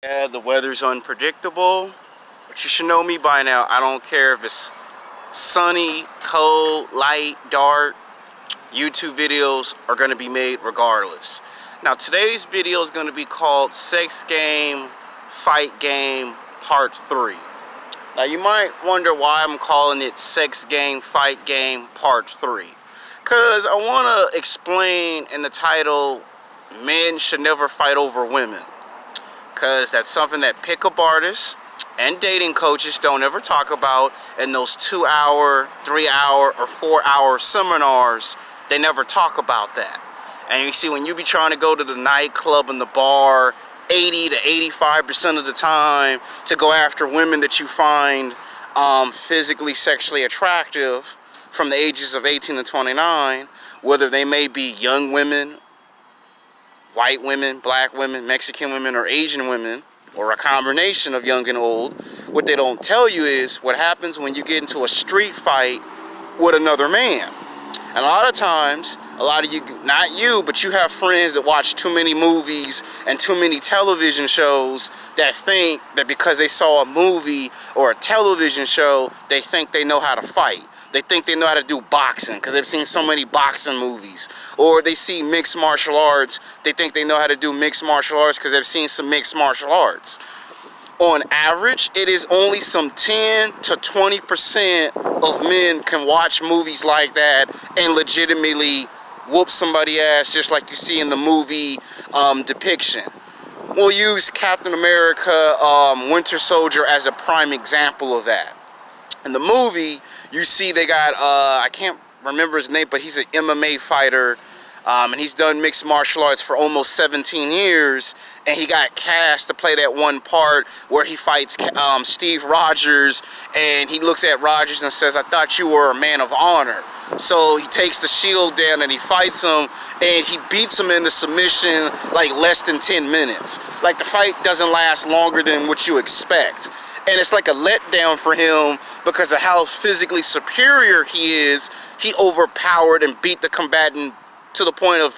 Yeah, the weather's unpredictable, but you should know me by now. I don't care if it's sunny, cold, light, dark. YouTube videos are going to be made regardless. Now, today's video is going to be called Sex Game, Fight Game, Part 3. Now, you might wonder why I'm calling it Sex Game, Fight Game, Part 3. Because I want to explain in the title, men should never fight over women. Because that's something that pickup artists and dating coaches don't ever talk about in those 2-hour, 3-hour, or 4-hour seminars. They never talk about that. And you see, when you be trying to go to the nightclub and the bar 80 to 85% of the time to go after women that you find physically, sexually attractive from the ages of 18 to 29, whether they may be young women, white women, black women, Mexican women, or Asian women, or a combination of young and old, what they don't tell you is what happens when you get into a street fight with another man. And a lot of times, a lot of you, not you, but you have friends that watch too many movies and too many television shows that think that because they saw a movie or a television show, they think they know how to fight. They think they know how to do boxing because they've seen so many boxing movies. Or they see mixed martial arts. They think they know how to do mixed martial arts because they've seen some mixed martial arts. On average, it is only some 10 to 20% of men can watch movies like that and legitimately whoop somebody's ass just like you see in the movie depiction. We'll use Captain America, Winter Soldier as a prime example of that. In the movie, you see they got, I can't remember his name, but he's an MMA fighter, and he's done mixed martial arts for almost 17 years, and he got cast to play that one part where he fights Steve Rogers, and he looks at Rogers and says, "I thought you were a man of honor." So he takes the shield down and he fights him, and he beats him into submission like less than 10 minutes. Like, the fight doesn't last longer than what you expect. And it's like a letdown for him because of how physically superior he is. He overpowered and beat the combatant to the point of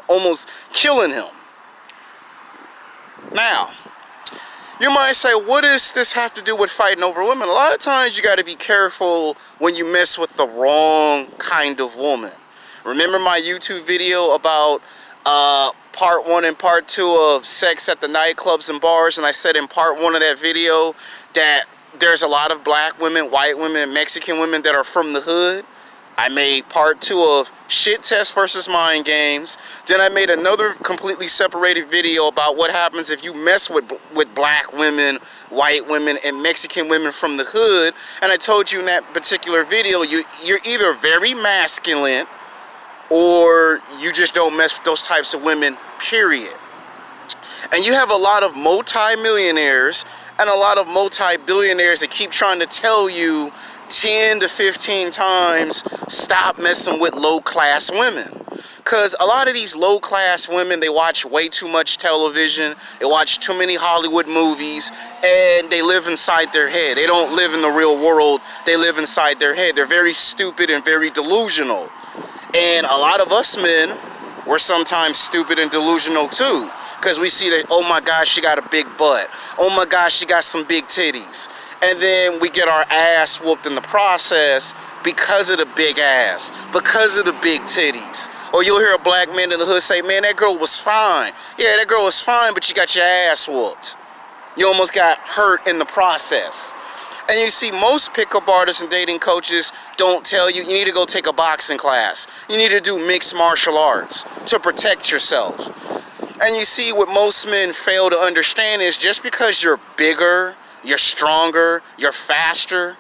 almost killing him. Now, you might say, what does this have to do with fighting over women? A lot of times you got to be careful when you mess with the wrong kind of woman. Remember my YouTube video about part 1 and part 2 of sex at the nightclubs and bars? And I said in part 1 of that video that there's a lot of black women, white women, Mexican women that are from the hood. I made part 2 of shit test versus mind games. Then I made another completely separated video about what happens if you mess with black women, white women, and Mexican women from the hood. And I told you in that particular video, you're either very masculine or you just don't mess with those types of women, period. And you have a lot of multi-millionaires and a lot of multi-billionaires that keep trying to tell you 10 to 15 times, stop messing with low-class women. Because a lot of these low-class women, they watch way too much television, they watch too many Hollywood movies, and they live inside their head. They don't live in the real world, they live inside their head. They're very stupid and very delusional. And a lot of us men, we're sometimes stupid and delusional too. Because we see that, oh my gosh, she got a big butt. Oh my gosh, she got some big titties. And then we get our ass whooped in the process because of the big ass, because of the big titties. Or you'll hear a black man in the hood say, man, that girl was fine. Yeah, that girl was fine, but you got your ass whooped. You almost got hurt in the process. And you see, most pickup artists and dating coaches don't tell you, you need to go take a boxing class. You need to do mixed martial arts to protect yourself. And you see, what most men fail to understand is just because you're bigger, you're stronger, you're faster,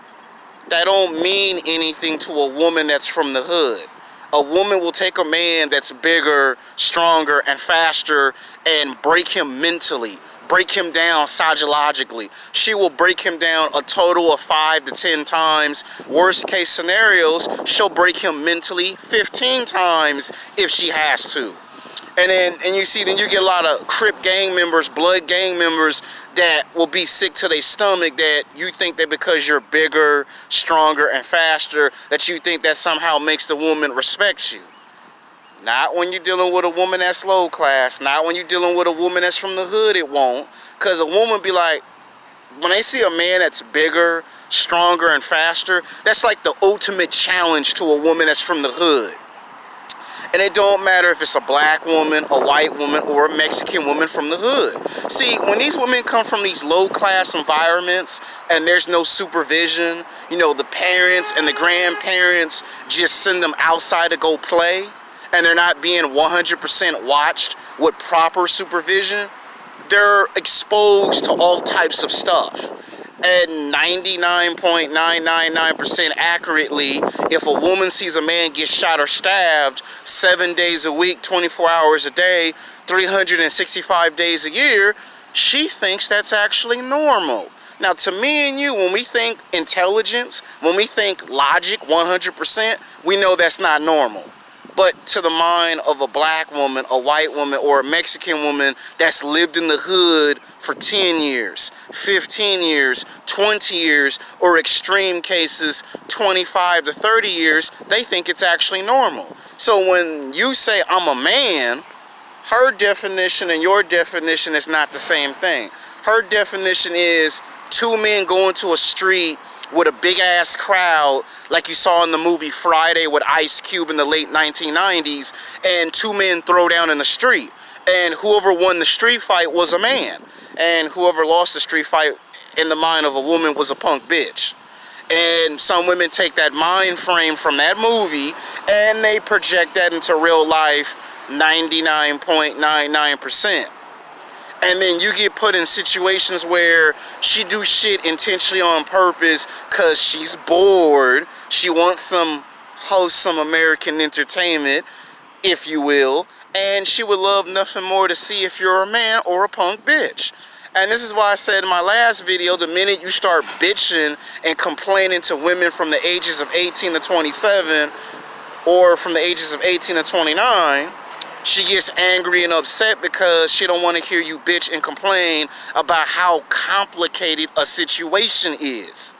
that don't mean anything to a woman that's from the hood. A woman will take a man that's bigger, stronger, and faster and break him mentally, break him down psychologically. She will break him down a total of 5 to 10 times. Worst case scenarios, she'll break him mentally 15 times if she has to. And you see, then you get a lot of Crip gang members, blood gang members that will be sick to their stomach that you think that because you're bigger, stronger, and faster, that you think that somehow makes the woman respect you. Not when you're dealing with a woman that's low class. Not when you're dealing with a woman that's from the hood, it won't. Because a woman be like, when they see a man that's bigger, stronger, and faster, that's like the ultimate challenge to a woman that's from the hood. And it don't matter if it's a black woman, a white woman, or a Mexican woman from the hood. See, when these women come from these low-class environments and there's no supervision, you know, the parents and the grandparents just send them outside to go play, and they're not being 100% watched with proper supervision, they're exposed to all types of stuff. And 99.999% accurately, if a woman sees a man get shot or stabbed 7 days a week, 24 hours a day, 365 days a year, she thinks that's actually normal. Now, to me and you, when we think intelligence, when we think logic 100%, we know that's not normal. But to the mind of a black woman, a white woman, or a Mexican woman that's lived in the hood for 10 years, 15 years, 20 years, or extreme cases, 25 to 30 years, they think it's actually normal. So when you say, I'm a man, her definition and your definition is not the same thing. Her definition is two men going to a street with a big ass crowd like you saw in the movie Friday with Ice Cube in the late 1990s, and two men throw down in the street, and whoever won the street fight was a man, and whoever lost the street fight in the mind of a woman was a punk bitch. And some women take that mind frame from that movie and they project that into real life 99.99%. And then you get put in situations where she do shit intentionally on purpose because she's bored. She wants some wholesome American entertainment, if you will. And she would love nothing more to see if you're a man or a punk bitch. And this is why I said in my last video, the minute you start bitching and complaining to women from the ages of 18 to 27 or from the ages of 18 to 29, she gets angry and upset because she don't want to hear you bitch and complain about how complicated a situation is.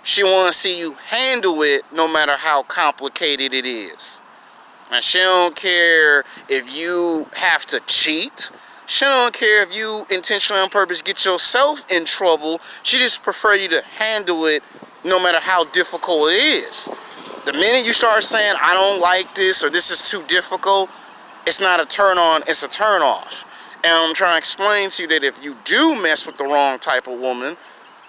She want to see you handle it no matter how complicated it is. And she don't care if you have to cheat. She don't care if you intentionally on purpose get yourself in trouble. She just prefer you to handle it no matter how difficult it is. The minute you start saying, I don't like this or this is too difficult, it's not a turn on, it's a turn off. And I'm trying to explain to you that if you do mess with the wrong type of woman,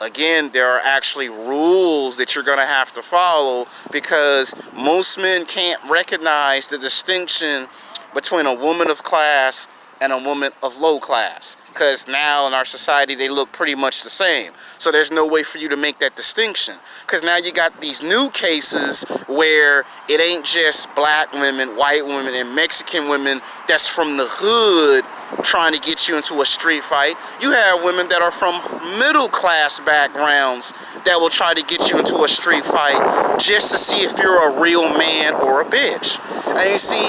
again, there are actually rules that you're going to have to follow, because most men can't recognize the distinction between a woman of class and a woman of low class, because now in our society they look pretty much the same. So there's no way for you to make that distinction, because now you got these new cases where it ain't just black women, white women, and Mexican women that's from the hood trying to get you into a street fight. You have women that are from middle class backgrounds that will try to get you into a street fight just to see if you're a real man or a bitch. And you see,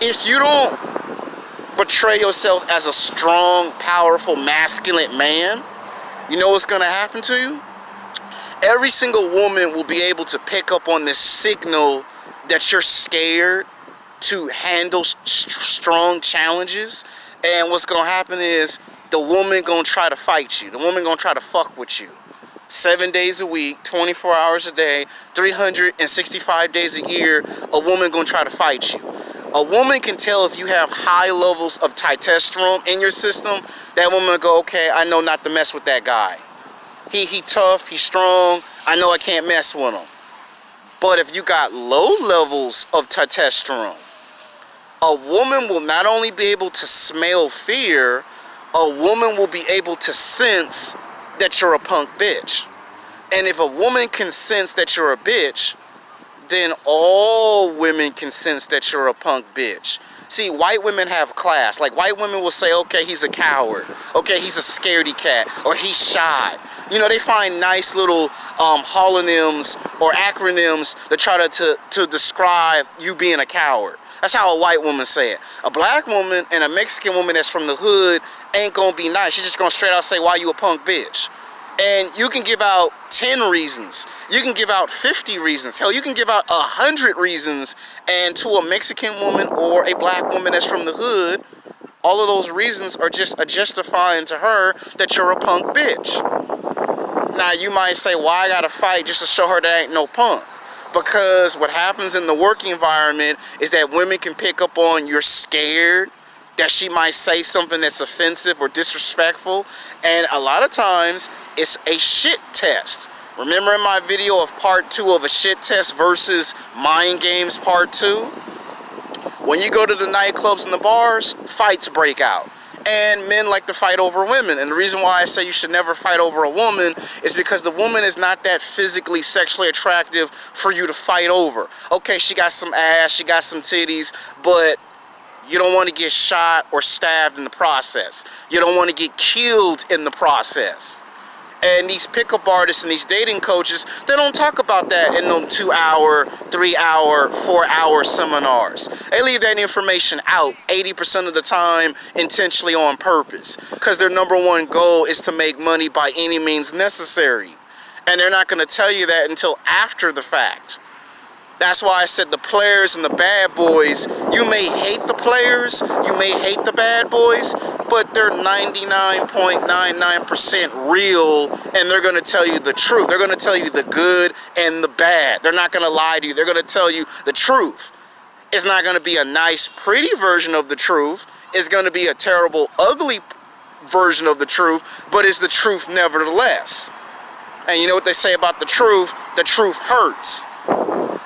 if you don't portray yourself as a strong, powerful, masculine man, you know what's going to happen to you? Every single woman will be able to pick up on this signal that you're scared to handle strong challenges. And what's going to happen is the woman going to try to fight you. The woman going to try to fuck with you. 7 days a week, 24 hours a day, 365 days a year, a woman going to try to fight you. A woman can tell if you have high levels of testosterone in your system. That woman will go, okay, I know not to mess with that guy. He tough, he's strong, I know I can't mess with him. But if you got low levels of testosterone, a woman will not only be able to smell fear, a woman will be able to sense that you're a punk bitch. And if a woman can sense that you're a bitch, then all women can sense that you're a punk bitch. See, white women have class. Like, white women will say, okay, he's a coward. Okay, he's a scaredy cat. Or he's shy. You know, they find nice little holonyms or acronyms that try to describe you being a coward. That's how a white woman say it. A black woman and a Mexican woman that's from the hood ain't gonna be nice. She's just gonna straight out say, why you a punk bitch? And you can give out 10 reasons. You can give out 50 reasons. Hell, you can give out 100 reasons. And to a Mexican woman or a black woman that's from the hood, all of those reasons are just justifying to her that you're a punk bitch. Now, you might say, why I gotta fight just to show her that I ain't no punk? Because what happens in the work environment is that women can pick up on you're scared, that she might say something that's offensive or disrespectful, and a lot of times it's a shit test. Remember in my video of part 2 of a shit test versus mind games part 2? When you go to the nightclubs and the bars, fights break out. And men like to fight over women. And the reason why I say you should never fight over a woman is because the woman is not that physically, sexually attractive for you to fight over. Okay, she got some ass, she got some titties, but you don't want to get shot or stabbed in the process. You don't want to get killed in the process. And these pickup artists and these dating coaches, they don't talk about that in them 2-hour, 3-hour, 4-hour seminars. They leave that information out 80% of the time intentionally on purpose. Because their number one goal is to make money by any means necessary. And they're not going to tell you that until after the fact. That's why I said the players and the bad boys, you may hate the players, you may hate the bad boys, but they're 99.99% real, and they're going to tell you the truth. They're going to tell you the good and the bad. They're not going to lie to you. They're going to tell you the truth. It's not going to be a nice, pretty version of the truth. It's going to be a terrible, ugly version of the truth, but it's the truth nevertheless. And you know what they say about the truth? The truth hurts.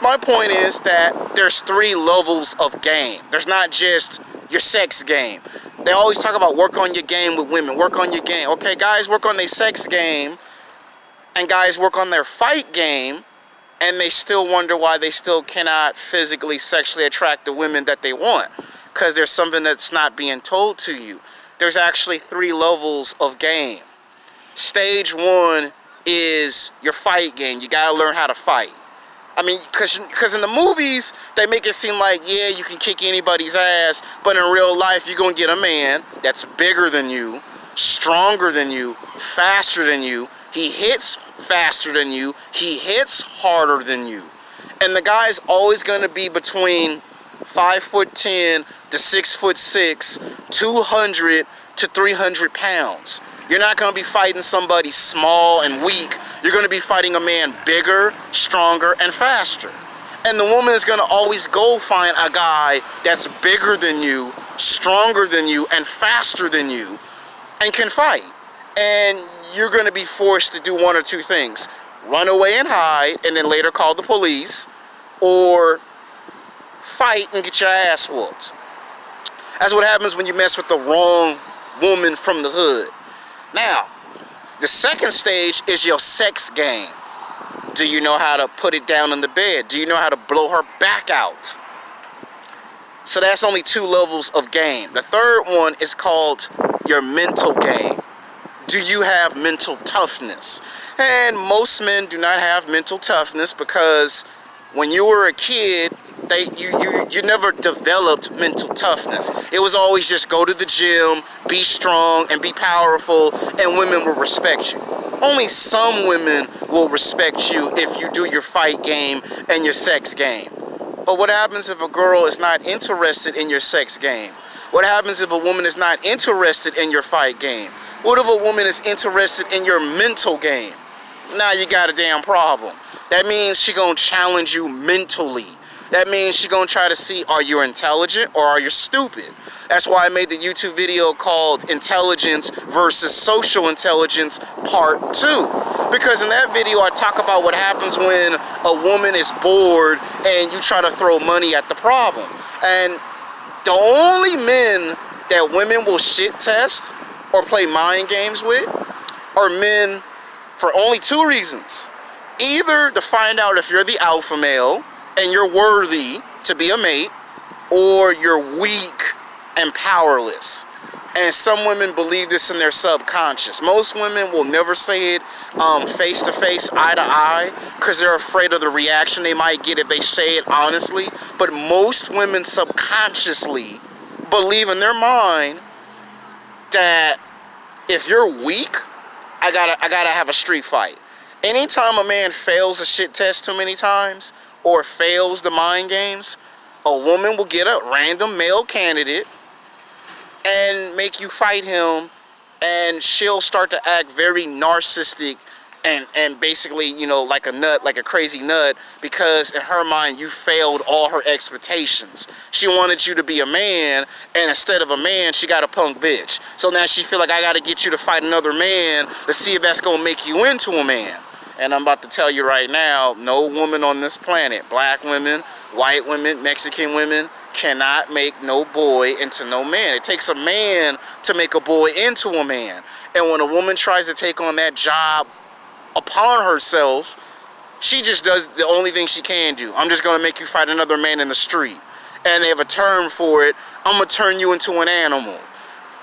My point is that there's 3 levels of game. There's not just your sex game. They always talk about work on your game with women, work on your game. Okay, guys work on their sex game, and guys work on their fight game, and they still wonder why they still cannot physically, sexually attract the women that they want. Because there's something that's not being told to you. There's actually 3 levels of game. Stage 1 is your fight game. You gotta learn how to fight. I mean, because in the movies, they make it seem like, yeah, you can kick anybody's ass, but in real life, you're going to get a man that's bigger than you, stronger than you, faster than you. He hits faster than you. He hits harder than you. And the guy's always going to be between 5'10" to 6'6", 200 to 300 pounds. You're not going to be fighting somebody small and weak. You're going to be fighting a man bigger, stronger, and faster. And the woman is going to always go find a guy that's bigger than you, stronger than you, and faster than you, and can fight. And you're going to be forced to do one or 2 things. Run away and hide, and then later call the police, or fight and get your ass whooped. That's what happens when you mess with the wrong woman from the hood. Now, the second stage is your sex game. Do you know how to put it down in the bed? Do you know how to blow her back out? So that's only 2 levels of game. The third one is called your mental game. Do you have mental toughness? And most men do not have mental toughness because when you were a kid, you never developed mental toughness. It was always just go to the gym, be strong, and be powerful, and women will respect you. Only some women will respect you if you do your fight game and your sex game. But what happens if a girl is not interested in your sex game? What happens if a woman is not interested in your fight game? What if a woman is interested in your mental game? Now you got a damn problem. That means she gonna challenge you mentally. That means she gonna try to see, are you intelligent or are you stupid? That's why I made the YouTube video called Intelligence versus Social Intelligence Part 2. Because in that video I talk about what happens when a woman is bored and you try to throw money at the problem. And the only men that women will shit test or play mind games with are men for only 2 reasons. Either to find out if you're the alpha male and you're worthy to be a mate, or you're weak and powerless. And some women believe this in their subconscious. Most women will never say it face to face, eye to eye, because they're afraid of the reaction they might get if they say it honestly. But most women subconsciously believe in their mind that if you're weak, I gotta have a street fight. Anytime a man fails a shit test too many times or fails the mind games, a woman will get a random male candidate and make you fight him, and she'll start to act very narcissistic and basically, you know, like a nut, like a crazy nut, because in her mind you failed all her expectations. She wanted you to be a man, and instead of a man, she got a punk bitch. So now she feel like I gotta get you to fight another man to see if that's gonna make you into a man. And I'm about to tell you right now, no woman on this planet, black women, white women, Mexican women, cannot make no boy into no man. It takes a man to make a boy into a man. And when a woman tries to take on that job upon herself, she just does the only thing she can do. I'm just gonna make you fight another man in the street. And they have a term for it. I'm gonna turn you into an animal.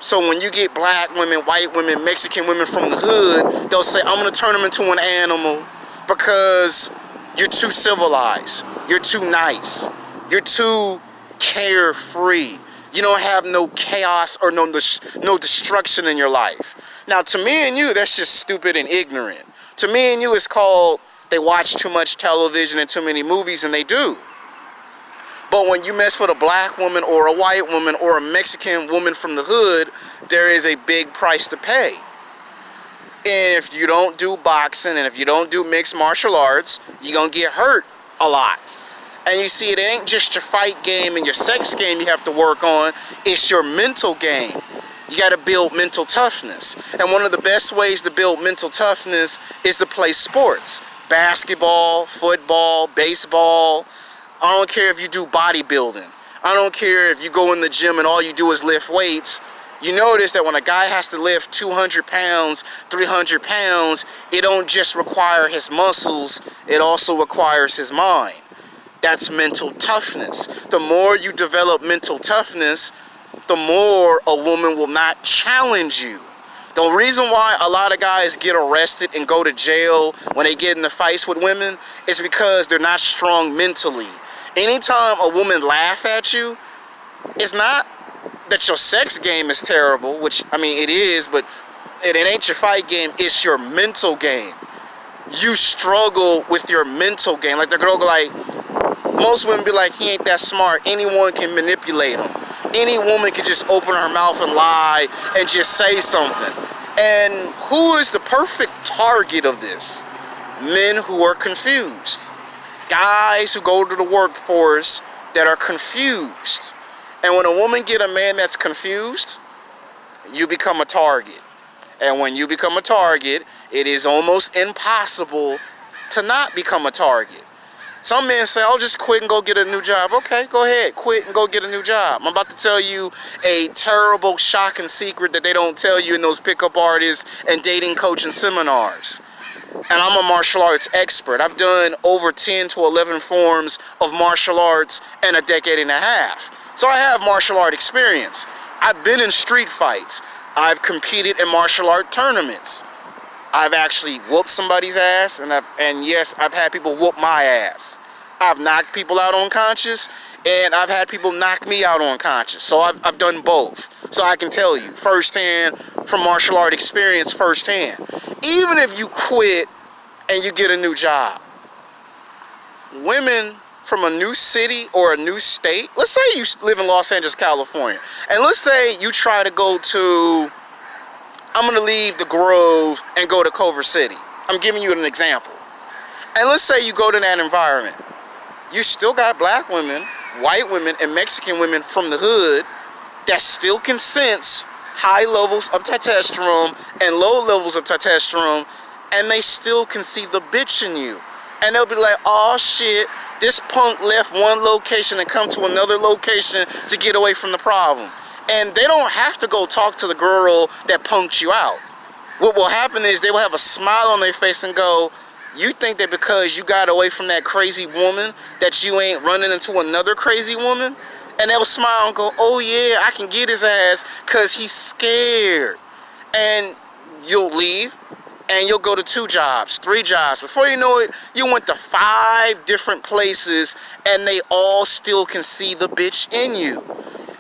So when you get black women, white women, Mexican women from the hood, they'll say, I'm gonna turn them into an animal because you're too civilized, you're too nice, you're too carefree. You don't have no chaos or no destruction in your life. Now, to me and you, that's just stupid and ignorant. To me and you, it's called they watch too much television and too many movies, and they do. But when you mess with a black woman or a white woman or a Mexican woman from the hood, there is a big price to pay. And if you don't do boxing and if you don't do mixed martial arts, you're going to get hurt a lot. And you see, it ain't just your fight game and your sex game you have to work on, it's your mental game. You got to build mental toughness. And one of the best ways to build mental toughness is to play sports. Basketball, football, baseball. I don't care if you do bodybuilding. I don't care if you go in the gym and all you do is lift weights. You notice that when a guy has to lift 200 pounds, 300 pounds, it don't just require his muscles, it also requires his mind. That's mental toughness. The more you develop mental toughness, the more a woman will not challenge you. The reason why a lot of guys get arrested and go to jail when they get into fights with women is because they're not strong mentally. Anytime a woman laugh at you, it's not that your sex game is terrible, which, I mean, it is, but it ain't your fight game, it's your mental game. You struggle with your mental game. Like, the girl go like, most women be like, he ain't that smart. Anyone can manipulate him. Any woman can just open her mouth and lie and just say something. And who is the perfect target of this? Men who are confused. Guys who go to the workforce that are confused. And when a woman get a man that's confused, you become a target. And when you become a target, it is almost impossible to not become a target. Some men say, I'll just quit and go get a new job. Okay, go ahead, quit and go get a new job. I'm about to tell you a terrible, shocking secret that they don't tell you in those pickup artists and dating coaching seminars. And I'm a martial arts expert. I've done over 10 to 11 forms of martial arts in a decade and a half. So I have martial art experience. I've been in street fights. I've competed in martial art tournaments. I've actually whooped somebody's ass, and yes, I've had people whoop my ass. I've knocked people out unconscious, and I've had people knock me out unconscious. So I've done both. So I can tell you firsthand from martial art experience firsthand. Even if you quit and you get a new job, women from a new city or a new state, let's say you live in Los Angeles, California, and let's say you try to go to, I'm going to leave the Grove and go to Culver City. I'm giving you an example. And let's say you go to that environment. You still got black women, white women, and Mexican women from the hood that still can sense high levels of testosterone and low levels of testosterone, and they still can see the bitch in you. And they'll be like, oh shit, this punk left one location and come to another location to get away from the problem. And they don't have to go talk to the girl that punked you out. What will happen is they will have a smile on their face and go, you think that because you got away from that crazy woman that you ain't running into another crazy woman? And they'll smile and go, oh yeah, I can get his ass because he's scared. And you'll leave and you'll go to 2 jobs, 3 jobs. Before you know it, you went to 5 different places and they all still can see the bitch in you.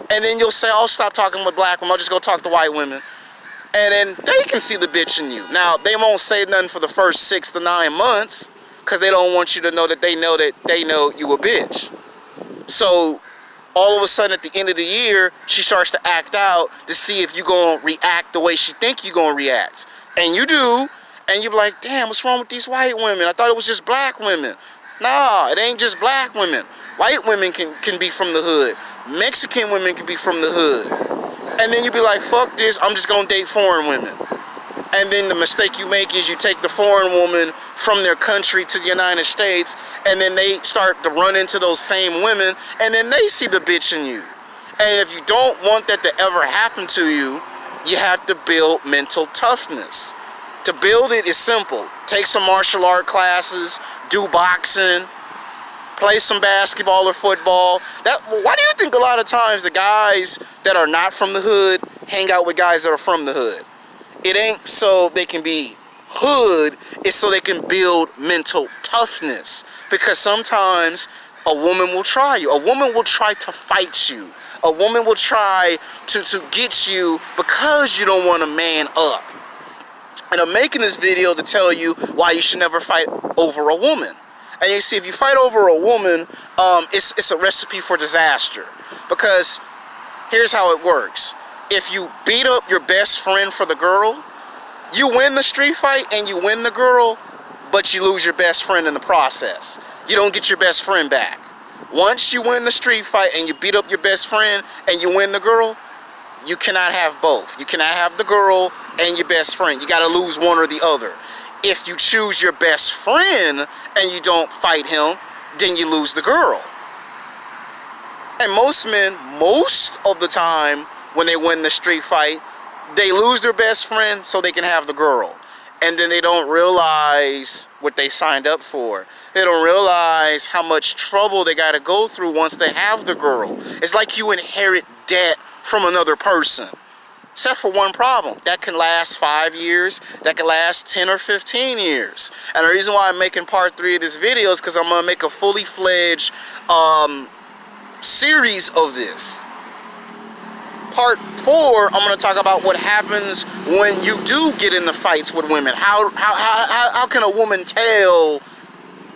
And then you'll say, I'll stop talking with black women, I'll just go talk to white women. And then they can see the bitch in you. Now, they won't say nothing for the first 6 to 9 months because they don't want you to know that they know you a bitch. So, all of a sudden, at the end of the year, she starts to act out to see if you gonna react the way she think you gonna react. And you do, and you be like, damn, what's wrong with these white women? I thought it was just black women. Nah, it ain't just black women. White women can be from the hood. Mexican women can be from the hood. And then you be like, fuck this, I'm just gonna date foreign women. And then the mistake you make is you take the foreign woman from their country to the United States, and then they start to run into those same women, and then they see the bitch in you. And if you don't want that to ever happen to you, you have to build mental toughness. To build it is simple. Take some martial art classes, do boxing, play some basketball or football. Why do you think a lot of times the guys that are not from the hood hang out with guys that are from the hood? It ain't so they can be hood, it's so they can build mental toughness. Because sometimes a woman will try you. A woman will try to fight you. A woman will try to get you because you don't want to man up. And I'm making this video to tell you why you should never fight over a woman. And you see, if you fight over a woman, it's a recipe for disaster. Because here's how it works. If you beat up your best friend for the girl, you win the street fight and you win the girl, but you lose your best friend in the process. You don't get your best friend back. Once you win the street fight and you beat up your best friend and you win the girl, you cannot have both. You cannot have the girl and your best friend. You got to lose one or the other. If you choose your best friend and you don't fight him, then you lose the girl. And most men, most of the time, when they win the street fight, they lose their best friend so they can have the girl. And then they don't realize what they signed up for. They don't realize how much trouble they got to go through once they have the girl. It's like you inherit debt from another person. Except for one problem. That can last 5 years. That can last 10 or 15 years. And the reason why I'm making part 3 of this video is because I'm going to make a fully fledged series of this. Part 4, I'm going to talk about what happens when you do get into fights with women. How can a woman tell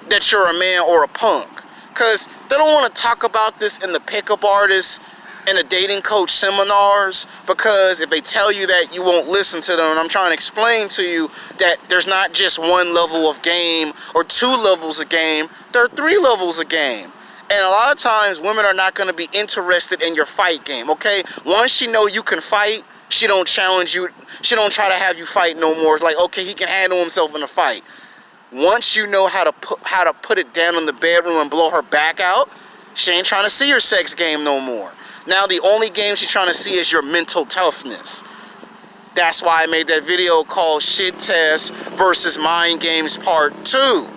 that you're a man or a punk? Because they don't want to talk about this in the pickup artists and the dating coach seminars, because if they tell you that, you won't listen to them. And I'm trying to explain to you that there's not just one level of game or 2 levels of game. There are 3 levels of game. And a lot of times, women are not going to be interested in your fight game, okay? Once she know you can fight, she don't challenge you. She don't try to have you fight no more. It's like, okay, he can handle himself in a fight. Once you know how to put it down in the bedroom and blow her back out, she ain't trying to see your sex game no more. Now the only game she's trying to see is your mental toughness. That's why I made that video called Shit Test versus Mind Games Part 2.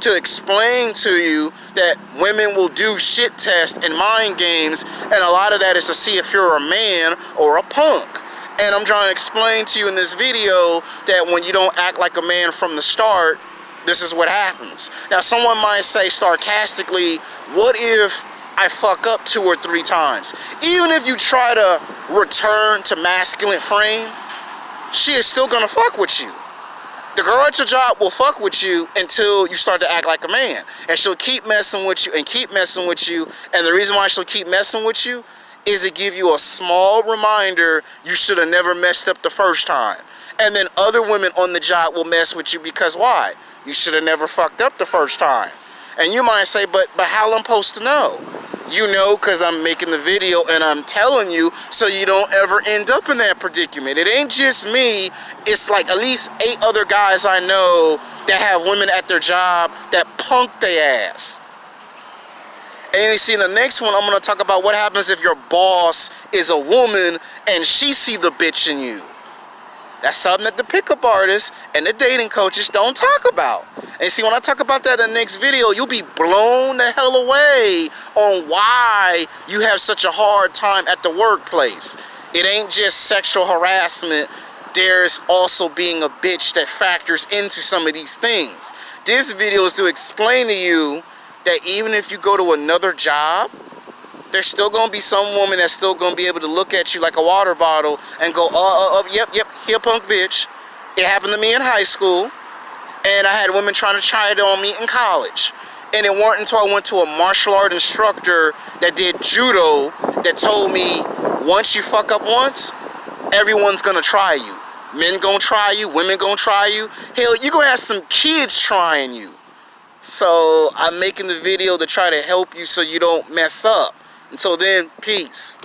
To explain to you that women will do shit tests and mind games, and a lot of that is to see if you're a man or a punk. And I'm trying to explain to you in this video that when you don't act like a man from the start, this is what happens. Now someone might say sarcastically, what if I fuck up 2 or 3 times? Even if you try to return to masculine frame, she is still gonna fuck with you. The girl at your job will fuck with you until you start to act like a man. And she'll keep messing with you and keep messing with you. And the reason why she'll keep messing with you is to give you a small reminder you should have never messed up the first time. And then other women on the job will mess with you because why? You should have never fucked up the first time. And you might say, but how am I supposed to know? You know, because I'm making the video and I'm telling you so you don't ever end up in that predicament. It ain't just me. It's like at least 8 other guys I know that have women at their job that punk their ass. And you see in the next one, I'm going to talk about what happens if your boss is a woman and she see the bitch in you. That's something that the pickup artists and the dating coaches don't talk about. And see, when I talk about that in the next video, you'll be blown the hell away on why you have such a hard time at the workplace. It ain't just sexual harassment. There's also being a bitch that factors into some of these things. This video is to explain to you that even if you go to another job there's still gonna be some woman that's still gonna be able to look at you like a water bottle and go, yep, here punk bitch. It happened to me in high school, and I had women trying to try it on me in college. And it wasn't until I went to a martial art instructor that did judo that told me, once you fuck up once, everyone's gonna try you. Men gonna try you, women gonna try you. Hell, you gonna have some kids trying you. So I'm making the video to try to help you so you don't mess up. Until then, peace.